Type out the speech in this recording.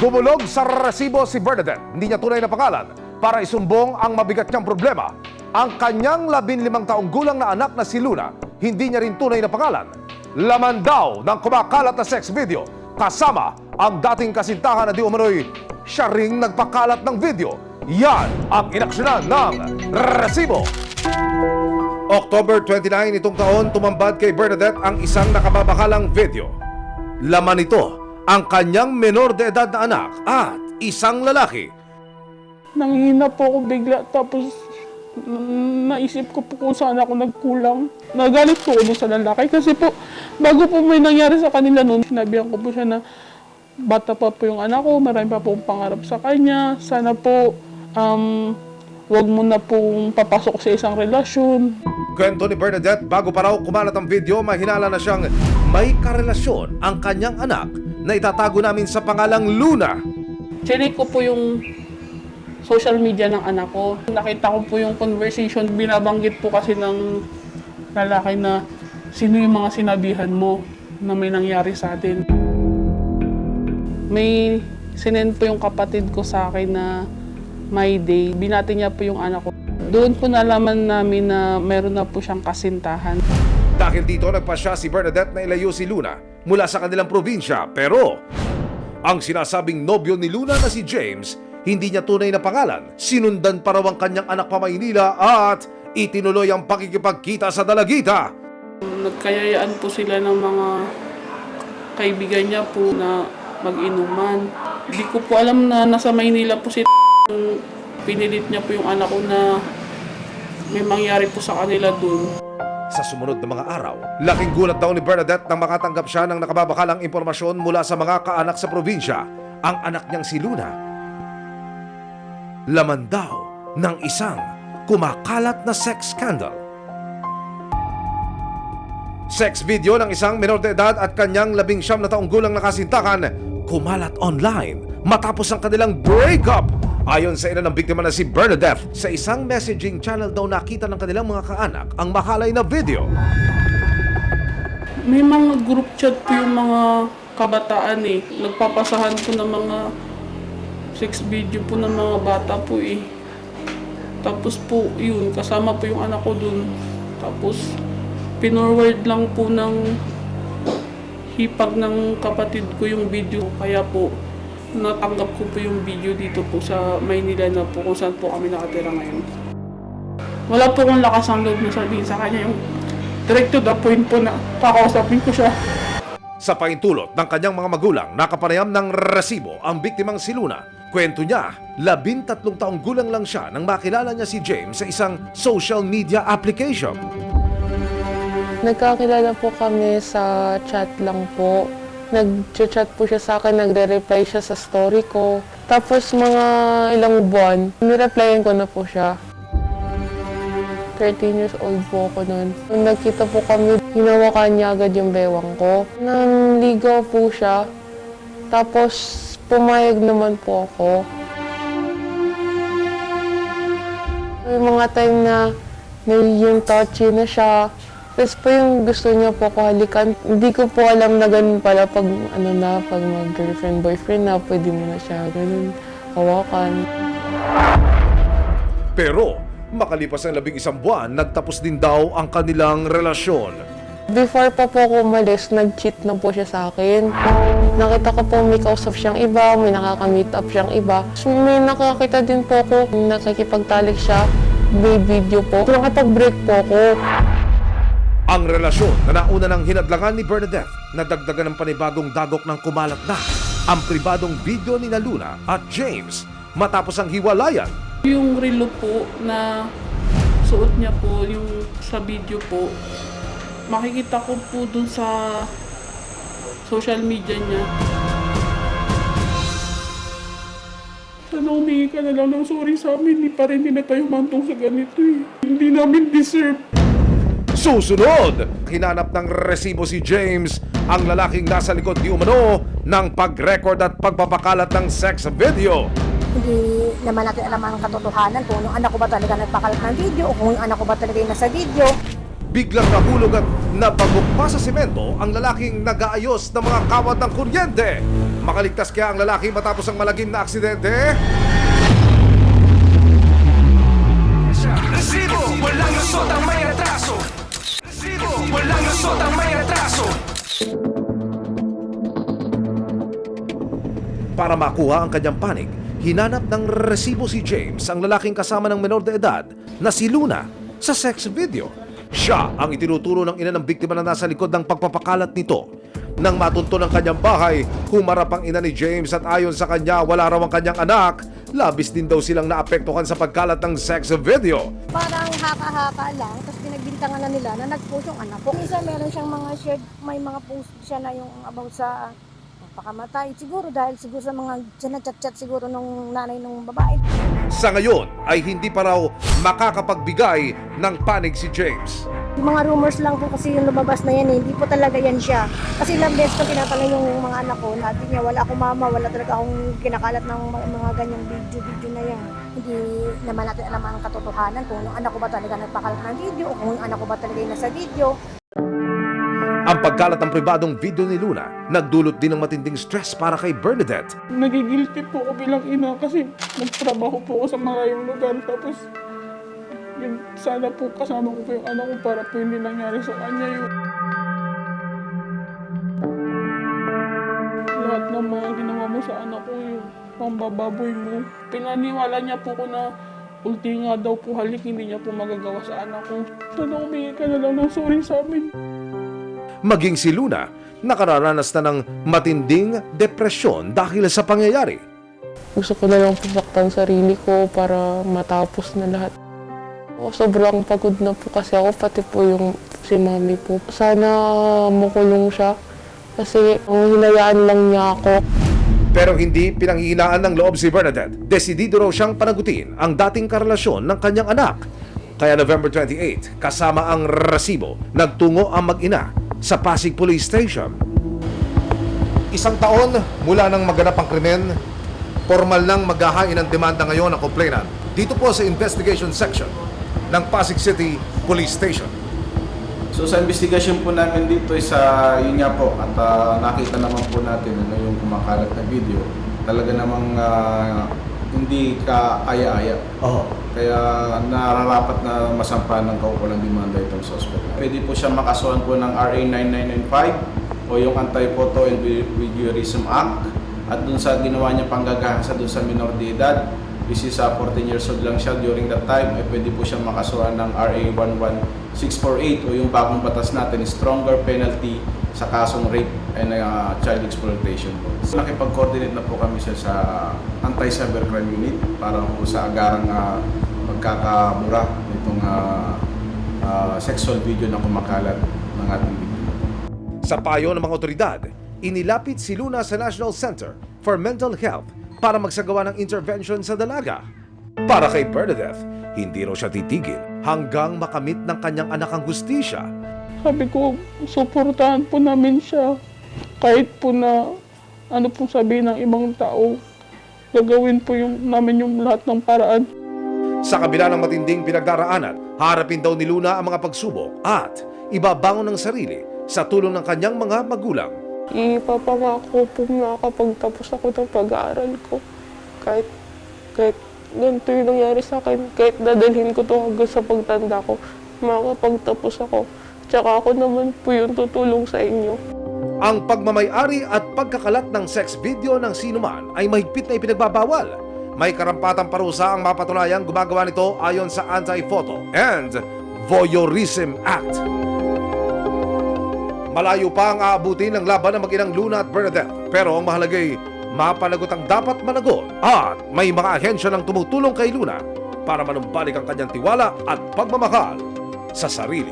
Dumulog sa resibo si Bernadette, hindi niya tunay na pangalan, para isumbong ang mabigat niyang problema. Ang kanyang 15 taong gulang na anak na si Luna, hindi niya rin tunay na pangalan. Laman daw ng kumakalat na sex video, kasama ang dating kasintahan na di umano'y siya ring nagpakalat ng video. Yan ang inaksyonan ng resibo. October 29 itong taon, tumambad kay Bernadette ang isang nakababakalang video. Laman ito ang kanyang menor de edad na anak at isang lalaki. Nanghina po ako bigla, tapos naisip ko po kung saan ako nagkulang. Nagalit po ako dun sa lalaki kasi po, bago po may nangyari sa kanila noon, sinabihan ko po siya na bata pa po yung anak ko, marami pa po pangarap sa kanya. Sana po, wag mo na pong papasok sa isang relasyon. Kwento ni Bernadette, bago pa raw kumalat ang video, mahinala na siyang may karelasyon ang kanyang anak na itatago namin sa pangalang Luna. Chinek ko po yung social media ng anak ko. Nakita ko po yung conversation. Binabanggit po kasi ng lalaki na sino yung mga sinabihan mo na may nangyari sa atin. May sinend po yung kapatid ko sa akin na my day. Binati niya po yung anak ko. Doon po nalaman namin na meron na po siyang kasintahan. Dahil dito nagpasya si Bernadette na ilayo si Luna mula sa kanilang probinsya. Pero ang sinasabing nobyo ni Luna na si James, hindi niya tunay na pangalan. Sinundan pa raw ang kanyang anak pa Maynila at itinuloy ang pakikipagkita sa dalagita. Nagkayayaan po sila ng mga kaibigan niya po na mag-inuman. Hindi ko po alam na nasa Maynila po si pinilit niya po yung anak ko na may mangyari po sa kanila dun. Sa sumunod na mga araw, laking gulat daw ni Bernadette nang makatanggap siya ng nakababakalang impormasyon mula sa mga kaanak sa probinsya. Ang anak niyang si Luna, laman daw ng isang kumakalat na sex scandal. Sex video ng isang menor de edad at kanyang 19 na taong gulang na kasintahan kumalat online matapos ang kanilang breakup. Ayon sa ina ng biktima na si Bernadette, sa isang messaging channel daw nakita ng kanilang mga kaanak ang makalay na video. May mga group chat po yung mga kabataan eh. Nagpapasahan po ng mga sex video po ng mga bata po eh. Tapos po yun, kasama po yung anak ko dun. Tapos pinorward lang po ng hipag ng kapatid ko yung video. Kaya po natanggap ko po yung video dito po sa Maynila na po kung saan po kami nakatira ngayon. Wala po akong lakas ang loob na sabihin sa kanya yung direct to the point po na kakausapin ko siya. Sa paintulot ng kanyang mga magulang, nakapanayam ng resibo ang biktimang si Luna. Kwento niya, 13 taong gulang lang siya nang makilala niya si James sa isang social media application. Nagkakilala po kami sa chat lang po. Nag-chat po siya sa akin, nagre-reply siya sa story ko. Tapos mga ilang buwan, nireplyan ko na po siya. 13 years old po ako noon. Nung nagkita po kami, hinawakan niya agad yung bewang ko. Nanligaw po siya. Tapos pumayag naman po ako. May mga time na nagiging touchy na siya. Tapos po yung gusto niya po ko halikan. Hindi ko po alam na ganun pala pag pag mag-girlfriend, boyfriend na, pwede mo na siya ganun hawakan. Pero makalipas ang 11 buwan, nagtapos din daw ang kanilang relasyon. Before pa po ako umalis, nag-cheat na po siya sa akin. Nakita ko po may kausap siyang iba, may nakaka-meet up siyang iba. So, may nakakita din po ako, nakikipagtalik siya, may video po. Nakapag-break po ako. Ang relasyon na nauna ng hinadlangan ni Bernadette, nadagdagan ng panibagong dagok ng kumalat na ang pribadong video ni Luna at James matapos ang hiwalayan. Yung relo po na suot niya po, yung sa video po, makikita ko po dun sa social media niya. Sana humingi ka na lang ng sorry sa amin, hindi pa rin na tayo mantong sa ganito eh. Hindi namin deserve. Susunod, hinanap ng resibo si James, ang lalaking nasa likod di umano ng pag-record at pagpapakalat ng sex video. Hindi naman natin alam ang katotohanan kung yung anak ko ba talaga nagpakalat ng video o kung yung anak ko ba talaga yung nasa video. Biglang nahulog at napagok pa sa semento ang lalaking nag-aayos ng mga kawad ng kuryente. Makaligtas kaya ang lalaki matapos ang malagim na aksidente? Resibo, walang lusot ang may atraso. Resibo, walang lusot ang may atraso. Para makuha ang kanyang panig, hinanap ng resibo si James, ang lalaking kasama ng menor de edad na si Luna sa sex video. Siya ang itinuturo ng ina ng biktima na nasa likod ng pagpapakalat nito. Nang matunto ng kanyang bahay, humarap ang ina ni James at ayon sa kanya, wala raw ang kanyang anak. Labis din daw silang naapektuhan sa pagkalat ng sex video. Parang haka-haka lang, tapos pinagbintangan na nila na nag-post yung anak ko. Isa meron siyang mga shared, may mga post siya na yung about sa pakamatay. Siguro dahil siguro sa mga chat-chat siguro nung nanay nung babae. Sa ngayon ay hindi pa raw makakapagbigay ng panig si James. Yung mga rumors lang po kasi yung lumabas na yan, hindi po talaga yan siya. Kasi ilang beses ko tinatanong yung mga anak ko, natin niya, wala akong mama, wala talaga akong kinakalat ng mga ganyang video na yan. Hindi naman natin alam ang katotohanan kung yung anak ko ba talaga nagpakalat ng video o kung yung anak ko ba talaga yung nasa video. Ang pagkalat ng pribadong video ni Luna, nagdulot din ng matinding stress para kay Bernadette. Nagigilty po ako bilang ina kasi nagtrabaho po ako sa maraming lugar. Tapos yun, sana po kasama ko po yung anak ko para po hindi nangyari sa kanya yun. Lahat ng mga ginawa mo sa anak ko, yung pambababoy mo. Pinaniwala niya po ko na ulti nga daw po halik, hindi niya po magagawa sa anak ko. Sana humingi ka na lang ng sorry sa amin. Maging si Luna, nakararanas na ng matinding depresyon dahil sa pangyayari. Gusto ko na lang pasaktan sarili ko para matapos na lahat. Sobrang pagod na po kasi ako, pati po yung si mami po. Sana makulong siya kasi hinayaan lang niya ako. Pero hindi pinanghihinaan ng loob si Bernadette. Desidido raw siyang panagutin ang dating karelasyon ng kanyang anak. Kaya November 28, kasama ang resibo, nagtungo ang mag-ina sa Pasig Police Station. Isang taon mula nang maganap ang krimen, formal nang maghahain ng demanda ngayon ang complainant dito po sa investigation section ng Pasig City Police Station. So sa investigation po namin dito is yun nga po at nakita naman po natin yung kumakalat na video. Talaga namang hindi ka aya-aya. Kaya nararapat na masampahan ng kaukulang demanda itong suspect. Pwede po siya makasuhan po ng RA 9995 o yung Anti-Photo and Videoism Act. At dun sa ginawa niya panggagahasa dun sa minor de edad, which is 14 years old lang siya during that time, ay pwede po siya makasuhan ng RA 11648 o yung bagong batas natin, stronger penalty sa kasong rape and child exploitation po. So, nakipag-coordinate na po kami siya sa Anti-Cybercrime Unit para po sa agarang pagkakamura nitong sexual video na kumakalat ng ating biktima. Sa payo ng mga otoridad, inilapit si Luna sa National Center for Mental Health para magsagawa ng intervention sa dalaga. Para kay Bernadette, hindi raw siya titigil hanggang makamit ng kanyang anak ang hustisya. Sabi ko, suportahan po namin siya. Kahit po na ano pong sabihin ng ibang tao, gagawin po namin yung lahat ng paraan. Sa kabila ng matinding pinagdaraanan, harapin daw ni Luna ang mga pagsubok at ibabangon ng sarili sa tulong ng kanyang mga magulang. Ipapangako po na kapag tapos ako ng pag-aaral ko. Kahit ganito yung nangyari sa akin, kahit dadalhin ko to hanggang sa pagtanda ko, makakapagtapos ako. Tsaka ako naman po yung tutulong sa inyo. Ang pagmamayari at pagkakalat ng sex video ng sinuman ay mahigpit na ipinagbabawal. May karampatang parusa ang mapatunayang gumagawa nito ayon sa Anti-Photo and Voyeurism Act. Malayo pa ang aabutin ng laban ng mag-inang Luna at Bernadette. Pero ang mahalagay, mapanagot ang dapat managot. At may mga ahensya ng tumutulong kay Luna para manumbalik ang kanyang tiwala at pagmamahal sa sarili.